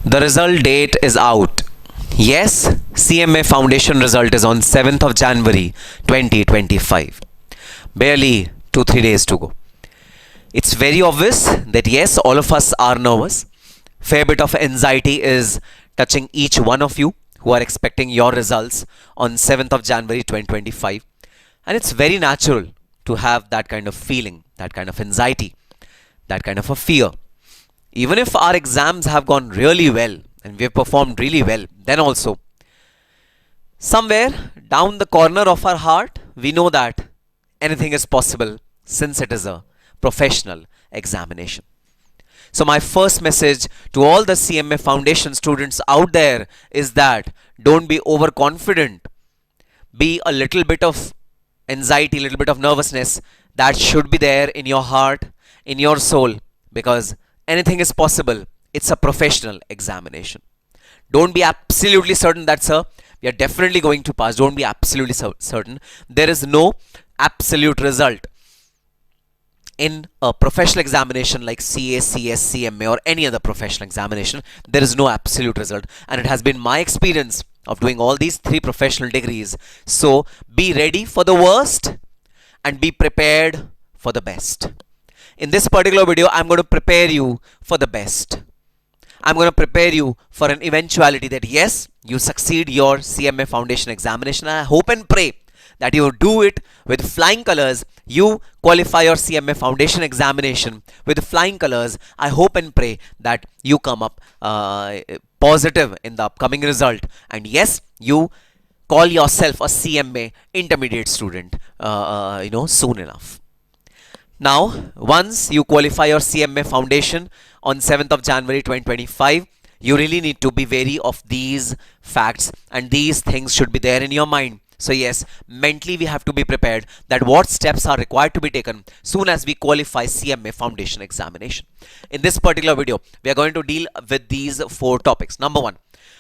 The result date is out. Yes, CMA Foundation result is on 7th of January 2025. Barely 2-3 days to go. It's very obvious that yes, all of us are nervous. Fair bit of anxiety is touching each one of you who are expecting your results on 7th of January 2025. And it's very natural to have that kind of feeling, that kind of anxiety, that kind of a fear. Even if our exams have gone really well and we have performed really well, then also somewhere down the corner of our heart, we know that anything is possible since it is a professional examination. So my first message to all the CMA Foundation students out there is that don't be overconfident. Be a little bit of anxiety, a little bit of nervousness that should be there in your heart, in your soul, because anything is possible. It's a professional examination. Don't be absolutely certain that, sir, we are definitely going to pass. Don't be absolutely certain. There is no absolute result in a professional examination like CA, CS, CMA or any other professional examination. There is no absolute result. And it has been my experience of doing all these 3 professional degrees. So be ready for the worst and be prepared for the best. In this particular video, I'm going to prepare you for the best. I'm going to prepare you for an eventuality that yes, you succeed your CMA Foundation examination. And I hope and pray that you do it with flying colors. You qualify your CMA Foundation examination with flying colors. I hope and pray that you come up positive in the upcoming result. And yes, you call yourself a CMA Intermediate student, soon enough. Now, once you qualify your CMA Foundation on 7th of January 2025, you really need to be wary of these facts, and these things should be there in your mind. So yes, mentally we have to be prepared that what steps are required to be taken soon as we qualify CMA Foundation examination. In this particular video, we are going to deal with these 4 topics. Number 1.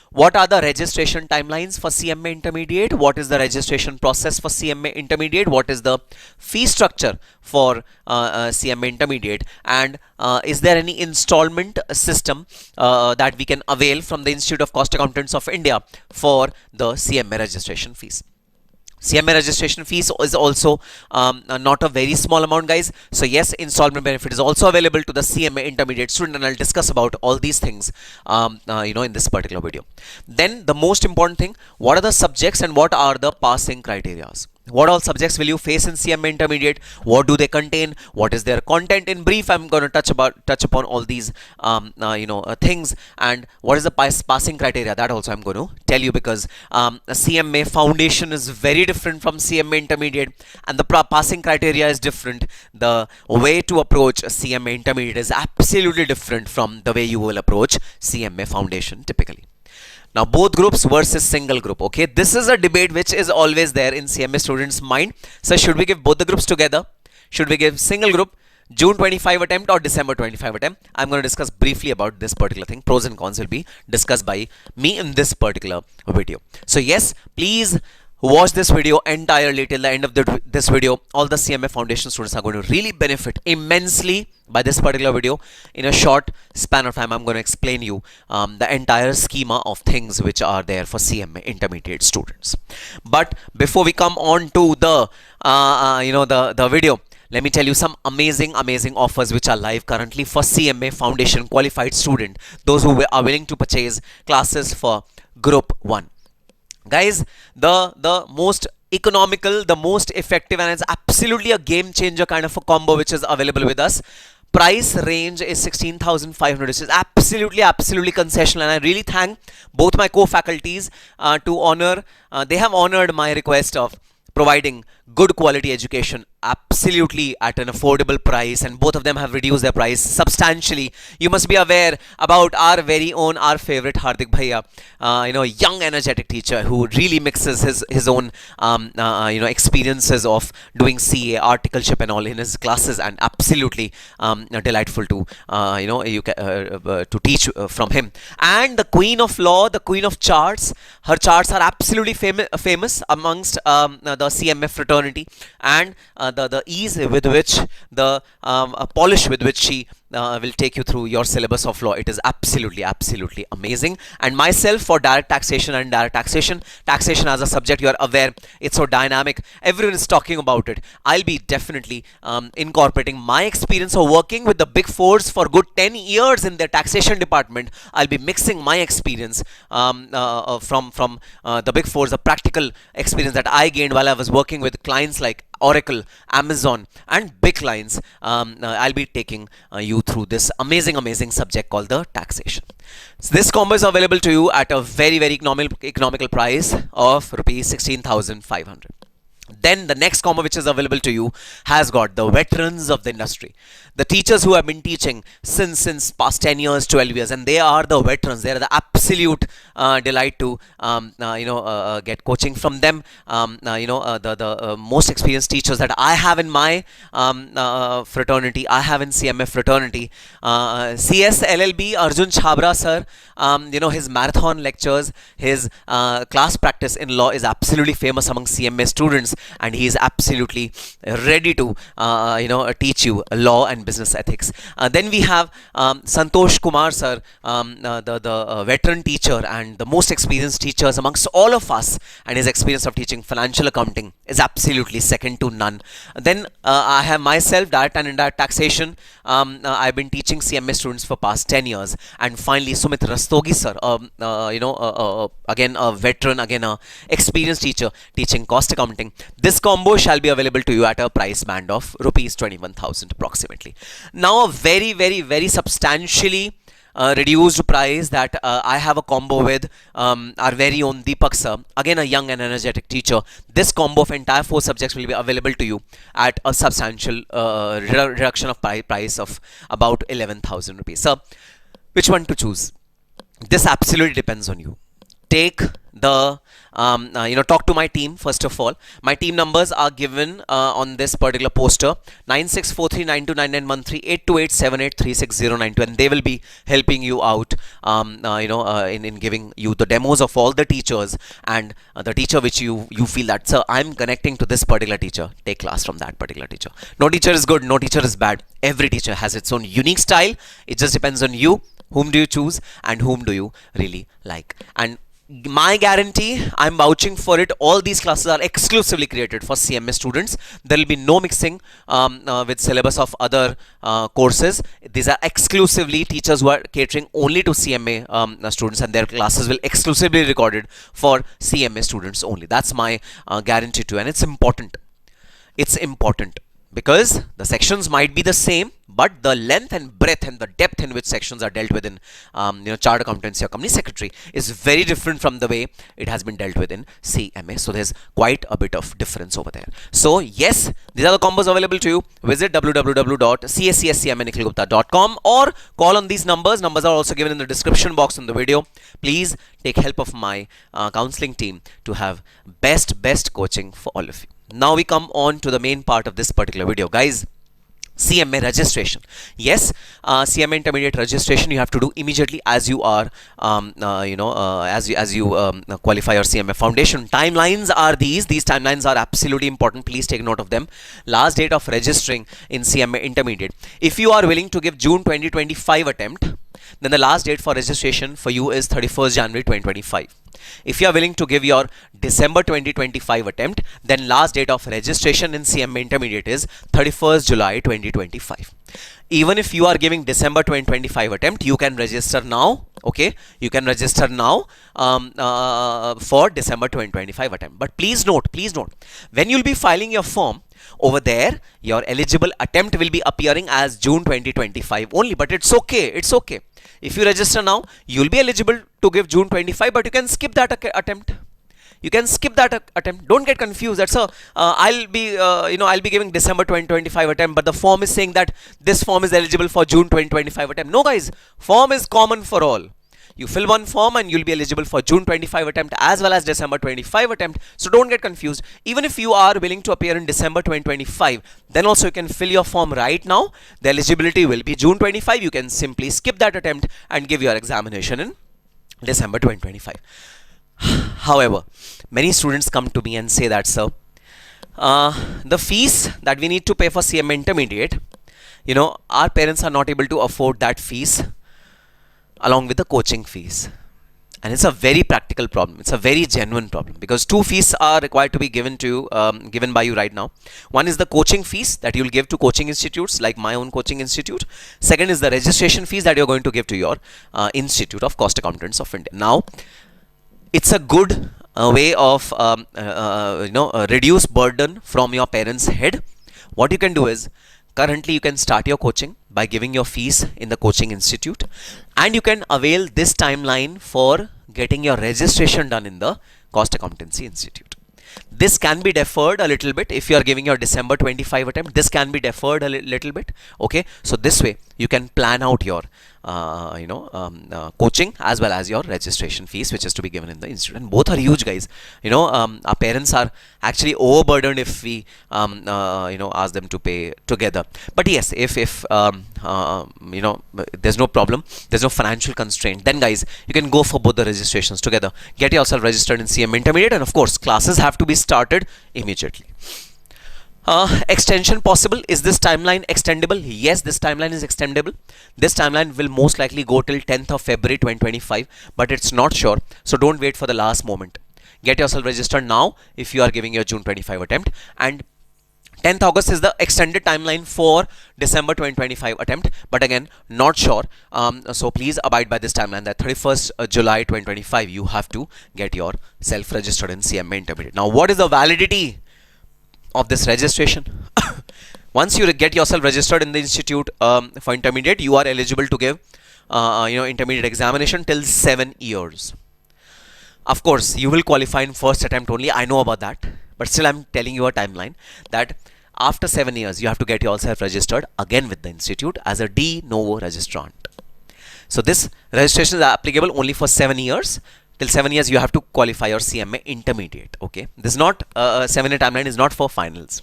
What are the registration timelines for CMA Intermediate? What is the registration process for CMA Intermediate? What is the fee structure for CMA Intermediate? And is there any installment system that we can avail from the Institute of Cost Accountants of India for the CMA registration fees? CMA registration fees is also not a very small amount, guys. So yes, installment benefit is also available to the CMA Intermediate student, and I'll discuss about all these things in this particular video. Then the most important thing, what are the subjects and what are the passing criteria? What all subjects will you face in CMA Intermediate? What do they contain? What is their content? In brief, I'm going to touch upon all these things, and what is the passing criteria? That also I'm going to tell you, because CMA Foundation is very different from CMA Intermediate, and the passing criteria is different. The way to approach CMA Intermediate is absolutely different from the way you will approach CMA Foundation typically. Now, both groups versus single group. Okay, this is a debate which is always there in CMA students' mind. So, should we give both the groups together? Should we give single group June 25 attempt or December 25 attempt? I'm going to discuss briefly about this particular thing. Pros and cons will be discussed by me in this particular video. So, yes, please watch this video entirely till the end of this video. All the CMA Foundation students are going to really benefit immensely by this particular video. In a short span of time, I'm going to explain you the entire schema of things which are there for CMA Intermediate students. But before we come on to the the video, let me tell you some amazing offers which are live currently for CMA Foundation qualified student, those who are willing to purchase classes for Group 1. Guys, the most economical, the most effective, and it's absolutely a game changer kind of a combo which is available with us. Price range is 16,500, which is absolutely concessional, and I really thank both my co-faculties to honor. They have honored my request of providing good quality education absolutely at an affordable price, and both of them have reduced their price substantially. You must be aware about our very own, our favorite Hardik Bhaiya, young energetic teacher who really mixes his own experiences of doing CA, articleship and all in his classes, and absolutely delightful to to teach from him. And the Queen of Law, the Queen of Charts, her charts are absolutely famous amongst the CMF fraternity, and the ease with which, the polish with which she will take you through your syllabus of law. It is absolutely amazing. And myself for direct taxation and indirect taxation, taxation as a subject, you are aware, it's so dynamic. Everyone is talking about it. I'll be definitely incorporating my experience of working with the big fours for good 10 years in their taxation department. I'll be mixing my experience from the big fours, the practical experience that I gained while I was working with clients like Oracle, Amazon, and big clients. I'll be taking you through this amazing subject called the taxation. So this combo is available to you at a very economical price of rupees 16,500. Then the next combo which is available to you has got the veterans of the industry, the teachers who have been teaching since past 10 years, 12 years, and they are the veterans. They are the absolute delight to get coaching from them. The most experienced teachers that I have in my fraternity, I have in CMA fraternity, CS LLB Arjun Chhabra sir. His marathon lectures, his class practice in law is absolutely famous among CMA students, and he is absolutely ready to teach you law and business ethics. Then we have Santosh Kumar sir, the veteran teacher and the most experienced teachers amongst all of us, and his experience of teaching financial accounting is absolutely second to none. Then I have myself, direct and indirect taxation. I've been teaching CMA students for past 10 years. And finally, Sumit Rastogi sir, again a veteran, again a experienced teacher teaching cost accounting. This combo shall be available to you at a price band of rupees 21,000 approximately. Now a very substantially reduced price that I have a combo with our very own Deepak sir, again a young and energetic teacher. This combo of entire 4 subjects will be available to you at a substantial reduction of price of about 11,000 rupees. So which one to choose? This absolutely depends on you. Take the talk to my team first of all. My team numbers are given on this particular poster: 9643929913, 8287836092, and they will be helping you out in giving you the demos of all the teachers, and the teacher which you feel that, sir, I'm connecting to this particular teacher, take class from that particular teacher. No teacher is good, no teacher is bad. Every teacher has its own unique style. It just depends on you. Whom do you choose and whom do you really like? And my guarantee, I'm vouching for it, all these classes are exclusively created for CMA students. There will be no mixing with syllabus of other courses. These are exclusively teachers who are catering only to CMA students, and their classes will exclusively be recorded for CMA students only. That's my guarantee to you, and it's important. It's important because the sections might be the same, but the length and breadth and the depth in which sections are dealt with in chartered accountancy or company secretary is very different from the way it has been dealt with in CMA. So there's quite a bit of difference over there. So yes, these are the combos available to you. Visit www.cacscmanikhilgupta.com or call on these numbers. Numbers are also given in the description box in the video. Please take help of my counseling team to have best coaching for all of you. Now we come on to the main part of this particular video, guys. CMA registration. Yes, CMA Intermediate registration you have to do immediately as you are, as you qualify your CMA foundation. Timelines are these. These timelines are absolutely important. Please take note of them. Last date of registering in CMA Intermediate. If you are willing to give June 2025 attempt, then the last date for registration for you is 31st January 2025. If you are willing to give your December 2025 attempt, then last date of registration in CMA Intermediate is 31st July 2025. Even if you are giving December 2025 attempt, you can register now. Okay, you can register now for December 2025 attempt. But please note, when you'll be filing your form, over there your eligible attempt will be appearing as June 2025 only. But it's okay. If you register now, you'll be eligible to give June 25, but you can skip that attempt. You can skip that attempt. Don't get confused. That's I'll be giving December 2025 attempt, but the form is saying that this form is eligible for June 2025 attempt. No, guys, form is common for all. You fill one form and you'll be eligible for June 25 attempt as well as December 25 attempt. So don't get confused. Even if you are willing to appear in December 2025, then also you can fill your form right now. The eligibility will be June 25. You can simply skip that attempt and give your examination in December 2025. However, many students come to me and say that, sir, the fees that we need to pay for CMA Intermediate our parents are not able to afford that fees along with the coaching fees. And it's a very practical problem. It's a very genuine problem because two fees are required to be given to you, given by you right now. One is the coaching fees that you'll give to coaching institutes like my own coaching institute. Second is the registration fees that you're going to give to your Institute of Cost Accountants of India. Now, it's a good way of reduce burden from your parents' head. What you can do is, currently you can start your coaching by giving your fees in the coaching institute, and you can avail this timeline for getting your registration done in the Cost Accountancy Institute. This can be deferred a little bit if you are giving your December 25 attempt. This can be deferred a little bit. Okay, so this way you can plan out your coaching as well as your registration fees, which is to be given in the institute, and both are huge, guys. Our parents are actually overburdened if we ask them to pay together. But yes, if there's no problem, there's no financial constraint, then guys, you can go for both the registrations together. Get yourself registered in CMA Intermediate, and of course classes have to be started immediately. Extension possible. Is this timeline extendable? Yes, this timeline is extendable. This timeline will most likely go till 10th of February 2025, but it's not sure. So don't wait for the last moment. Get yourself registered now if you are giving your June 25 attempt, and 10th August is the extended timeline for December 2025 attempt, but again, not sure. So please abide by this timeline that 31st July 2025, you have to get yourself registered in CMA Intermediate. Now, what is the validity of this registration? Once you get yourself registered in the institute for intermediate, you are eligible to give intermediate examination till 7 years. Of course, you will qualify in first attempt only. I know about that, but still I'm telling you a timeline that after 7 years you have to get yourself registered again with the institute as a de novo registrant. So this registration is applicable only for 7 years. Till 7 years you have to qualify your CMA Intermediate. Okay, this is not 7-year timeline is not for finals.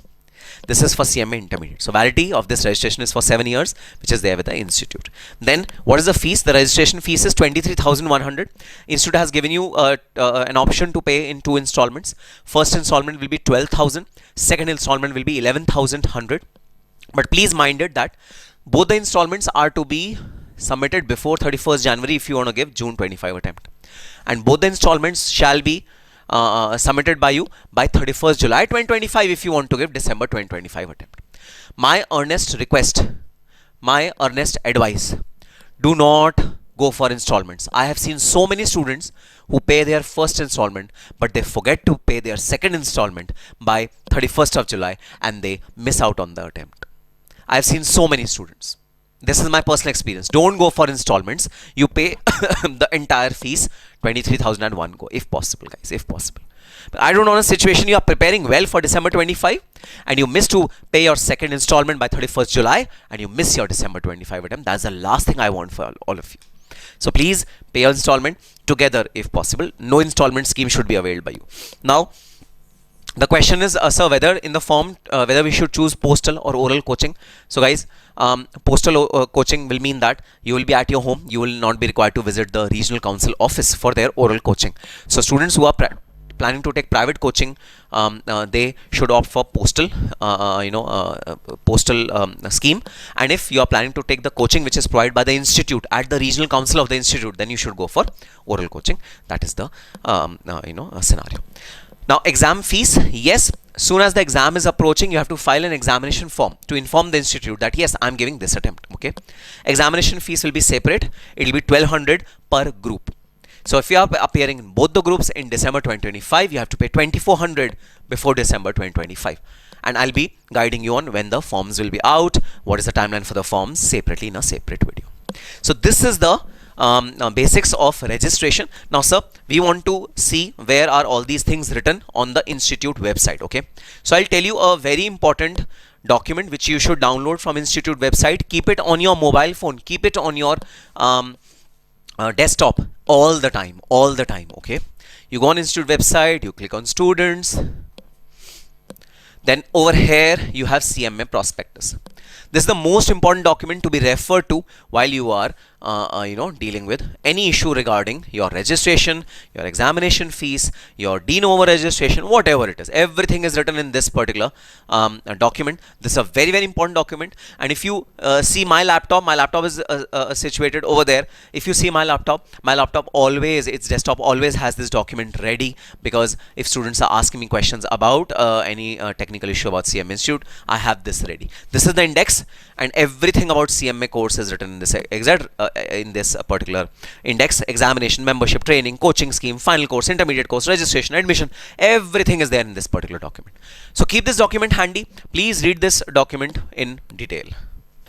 This is for CMA Intermediate. So validity of this registration is for 7 years, which is there with the institute. Then what is the fees? The registration fees is 23,100. Institute has given you an option to pay in 2 installments. First installment will be 12,000. Second installment will be 11,100. But please mind it that both the installments are to be submitted before 31st January if you want to give June 25 attempt. And both the installments shall be submitted by you by 31st July 2025 if you want to give December 2025 attempt. My earnest request, my earnest advice, do not go for installments. I have seen so many students who pay their first installment, but they forget to pay their second installment by 31st of July and they miss out on the attempt. I have seen so many students. This is my personal experience. Don't go for installments. You pay the entire fees, 23,000 at one go, if possible, guys, if possible. But I don't know a situation you are preparing well for December 25 and you miss to pay your second installment by 31st July and you miss your December 25 attempt. That's the last thing I want for all of you. So please pay your installment together if possible. No installment scheme should be availed by you. Now, the question is, sir, whether in the form, whether we should choose postal or oral coaching. So guys, postal coaching will mean that you will be at your home. You will not be required to visit the regional council office for their oral coaching. So students who are planning to take private coaching, they should opt for postal, scheme. And if you are planning to take the coaching which is provided by the institute at the regional council of the institute, then you should go for oral coaching. That is the scenario. Now, exam fees, yes, soon as the exam is approaching, you have to file an examination form to inform the institute that yes, I'm giving this attempt. Okay, examination fees will be separate. It will be 1,200 per group. So if you are appearing in both the groups in December 2025, you have to pay 2,400 before December 2025. And I'll be guiding you on when the forms will be out, what is the timeline for the forms separately in a separate video. So this is the basics of registration. Now, sir, we want to see where are all these things written on the institute website. Okay, so I'll tell you a very important document which you should download from institute website. Keep it on your mobile phone, keep it on your desktop all the time. Okay, you go on institute website, you click on students, then over here you have CMA prospectus. This is the most important document to be referred to while you are dealing with any issue regarding your registration, your examination fees, your de novo registration, whatever it is. Everything is written in this particular document. This is a very, very important document. And if you see my laptop is situated over there. If you see my laptop always, its desktop always has this document ready, because if students are asking me questions about any technical issue about CMA Institute, I have this ready. This is the index, and everything about CMA course is written in this particular index. Examination, membership, training, coaching scheme, final course, intermediate course, registration, admission, everything is there in this particular document. So keep this document handy. Please read this document in detail.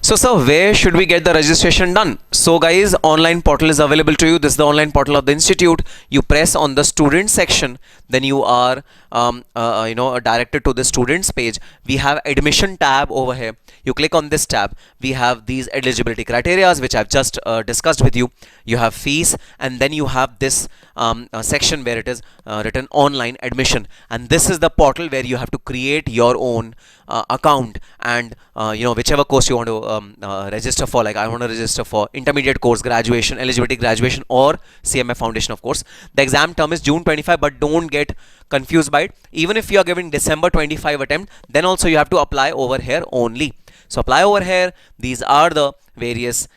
So sir, where should we get the registration done? So guys, online portal is available to you. This is the online portal of the institute. You press on the student section, then you are directed to the students page. We have admission tab over here. You click on this tab. We have these eligibility criteria, which I've just discussed with you. You have fees, and then you have this section where it is written online admission, and this is the portal where you have to create your own account, and whichever course you want to register for. Like I want to register for intermediate course, graduation, eligibility graduation, or CMA Foundation, of course. The exam term is June 25, but don't get confused by it. Even if you are giving December 25 attempt, then also you have to apply over here only. So apply over here. These are the various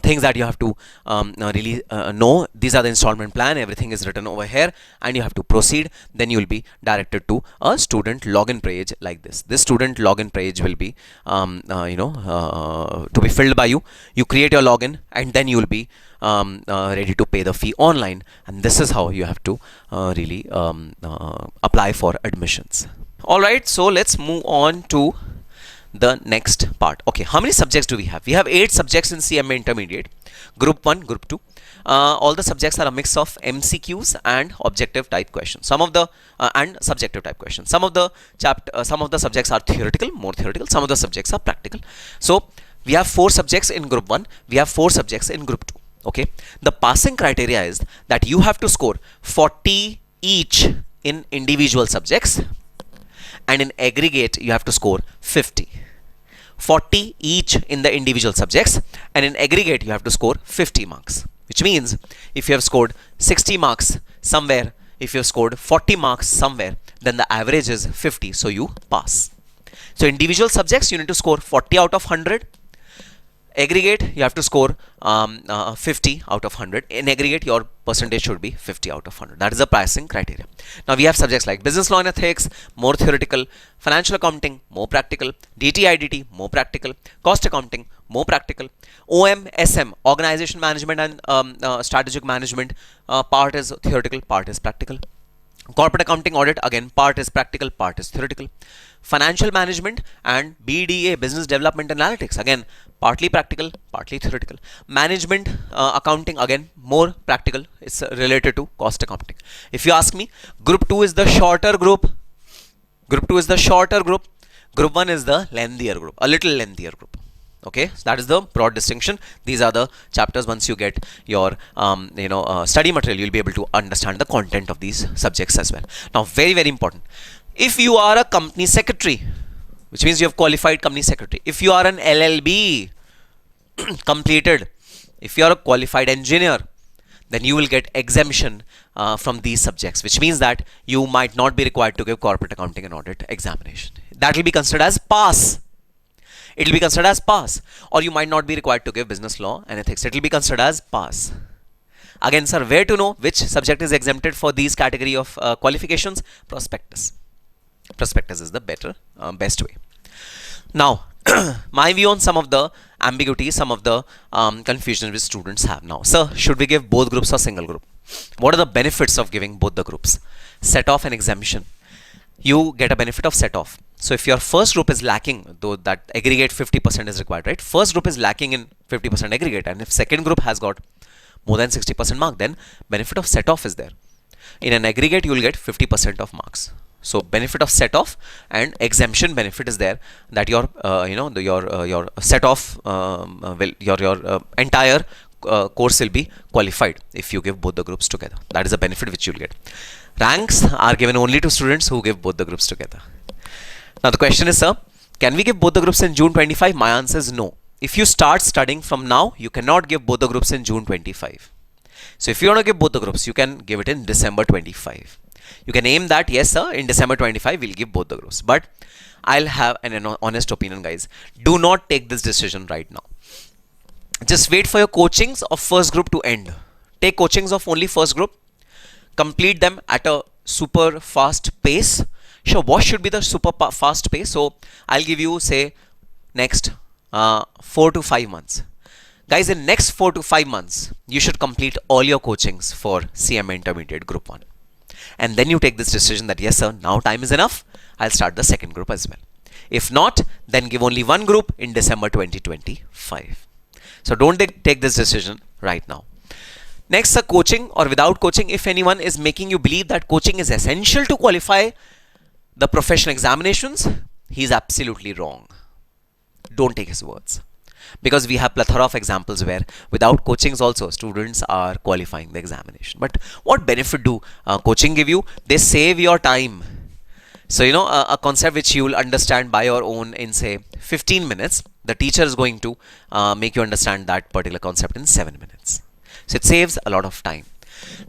things that you have to really know. These are the installment plan. Everything is written over here, and you have to proceed. Then you will be directed to a student login page like this. This student login page will be to be filled by you. You create your login, and then you will be ready to pay the fee online. And this is how you have to really apply for admissions. All right, so let's move on to the next part. Okay, how many subjects do we have? We have 8 subjects in CMA Intermediate, Group 1, Group 2. All the subjects are a mix of MCQs and objective type questions. Some of the and subjective type questions. Some of the subjects are theoretical, more theoretical. Some of the subjects are practical. So we have 4 subjects in Group 1. We have 4 subjects in Group 2. Okay, the passing criteria is that you have to score 40 each in individual subjects, and in aggregate you have to score 50. 40 each in the individual subjects, and in aggregate you have to score 50 marks, which means if you have scored 60 marks somewhere, if you have scored 40 marks somewhere, then the average is 50, so you pass. So individual subjects you need to score 40 out of 100. Aggregate you have to score 50 out of 100. In aggregate your percentage should be 50 out of 100. That is the pricing criteria. Now we have subjects like business law and ethics, more theoretical; financial accounting, more practical; DTIDT, more practical; cost accounting, more practical; OM, SM, organization management and strategic management, part is theoretical, part is practical. Corporate accounting audit, again part is practical, part is theoretical. Financial management and BDA, business development analytics, again partly practical, partly theoretical. Management accounting, again more practical, it's related to cost accounting. If you ask me, Group 2 is the shorter group. Group 2 is the shorter group. Group 1 is the lengthier group, a little lengthier group. Okay, so that is the broad distinction. These are the chapters. Once you get your study material, you'll be able to understand the content of these subjects as well. Now very, very important, if you are a company secretary, which means you have qualified company secretary, if you are an LLB completed, if you are a qualified engineer, then you will get exemption from these subjects, which means that you might not be required to give corporate accounting and audit examination. That will be considered as pass. It will be considered as pass. Or you might not be required to give business law and ethics. It will be considered as pass. Again, sir, where to know which subject is exempted for these category of qualifications? Prospectus. Prospectus is the best way. Now, my view on some of the ambiguities, some of the confusion which students have now. Sir, should we give both groups or single group? What are the benefits of giving both the groups? Set off and exemption. You get a benefit of set off. So if your first group is lacking, though that aggregate 50% is required, right? First group is lacking in 50% aggregate, and if second group has got more than 60% mark, then benefit of set off is there. In an aggregate, you will get 50% of marks. So benefit of set off and exemption benefit is there, that your your set off your entire course will be qualified if you give both the groups together. That is a benefit which you will get. Ranks are given only to students who give both the groups together. Now the question is, sir, can we give both the groups in June 25? My answer is no. if you start studying from now, you cannot give both the groups in June 25. So if you want to give both the groups, you can give it in December 25. You can aim that, yes sir, in December 25 we'll give both the groups. But I'll have an honest opinion, guys. Do not take this decision right now. Just wait for your coachings of first group to end. Take coachings of only first group. Complete them at a super fast pace. Sure, what should be the super fast pace? So I'll give you, say, next 4 to 5 months. Guys, in next 4 to 5 months, you should complete all your coachings for CMA Intermediate Group 1. And then you take this decision that, yes sir, now time is enough. I'll start the second group as well. If not, then give only one group in December 2025. So don't take this decision right now. Next, sir, coaching or without coaching. If anyone is making you believe that coaching is essential to qualify the professional examinations, he's absolutely wrong. Don't take his words. Because we have plethora of examples where without coachings also students are qualifying the examination. But what benefit do coaching give you? They save your time. So, you know, a concept which you will understand by your own in, say, 15 minutes, the teacher is going to make you understand that particular concept in 7 minutes. So it saves a lot of time.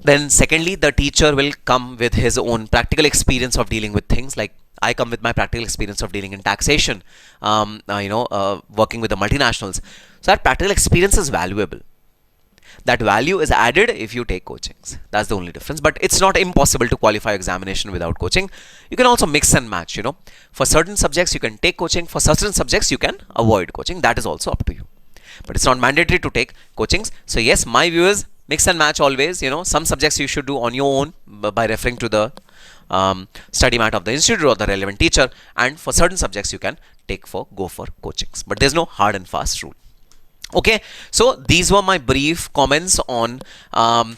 Then secondly, the teacher will come with his own practical experience of dealing with things. Like I come with my practical experience of dealing in taxation, working with the multinationals. So that practical experience is valuable. That value is added if you take coachings. That's the only difference. But it's not impossible to qualify examination without coaching. You can also mix and match, you know. For certain subjects, you can take coaching. For certain subjects, you can avoid coaching. That is also up to you. But it's not mandatory to take coachings. So yes, my view is mix and match always. You know, some subjects you should do on your own by referring to the study mat of the institute or the relevant teacher. And for certain subjects, you can go for coachings. But there's no hard and fast rule. Okay, so these were my brief comments on the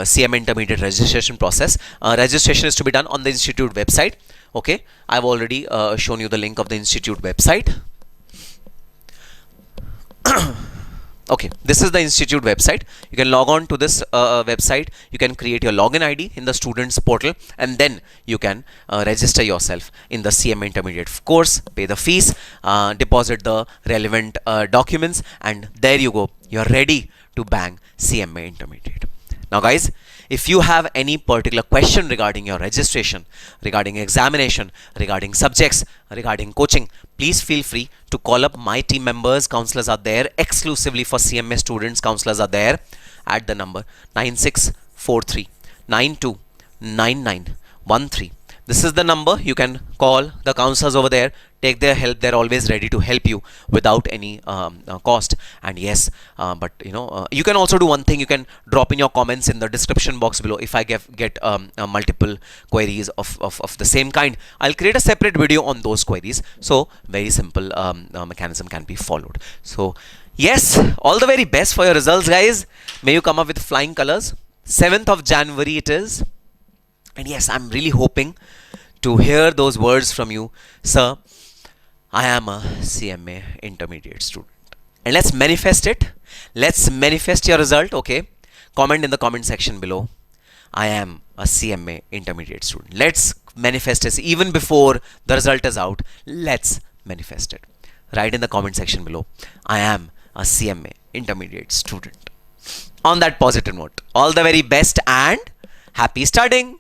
CMA Intermediate registration process. Registration is to be done on the institute website. Okay, I've already shown you the link of the institute website. Okay, this is the institute website. You can log on to this website. You can create your login ID in the students portal, and then you can register yourself in the CMA Intermediate course, pay the fees, deposit the relevant documents, and there you go. You're ready to bang CMA Intermediate. Now guys, if you have any particular question regarding your registration, regarding examination, regarding subjects, regarding coaching, please feel free to call up my team members. Counselors are there exclusively for CMA students. Counselors are there at the number 9643 929913. This is the number. You can call the counselors over there, take their help. They're always ready to help you without any cost. And yes, but you know, you can also do one thing. You can drop in your comments in the description box below. If I get multiple queries of the same kind, I'll create a separate video on those queries. So very simple mechanism can be followed. So yes, all the very best for your results, guys. May you come up with flying colors. 7th of January it is. And yes, I'm really hoping to hear those words from you. Sir, I am a CMA Intermediate student. And let's manifest it. Let's manifest your result, okay? Comment in the comment section below. I am a CMA Intermediate student. Let's manifest this even before the result is out. Let's manifest it. Write in the comment section below. I am a CMA Intermediate student. On that positive note, all the very best and happy studying.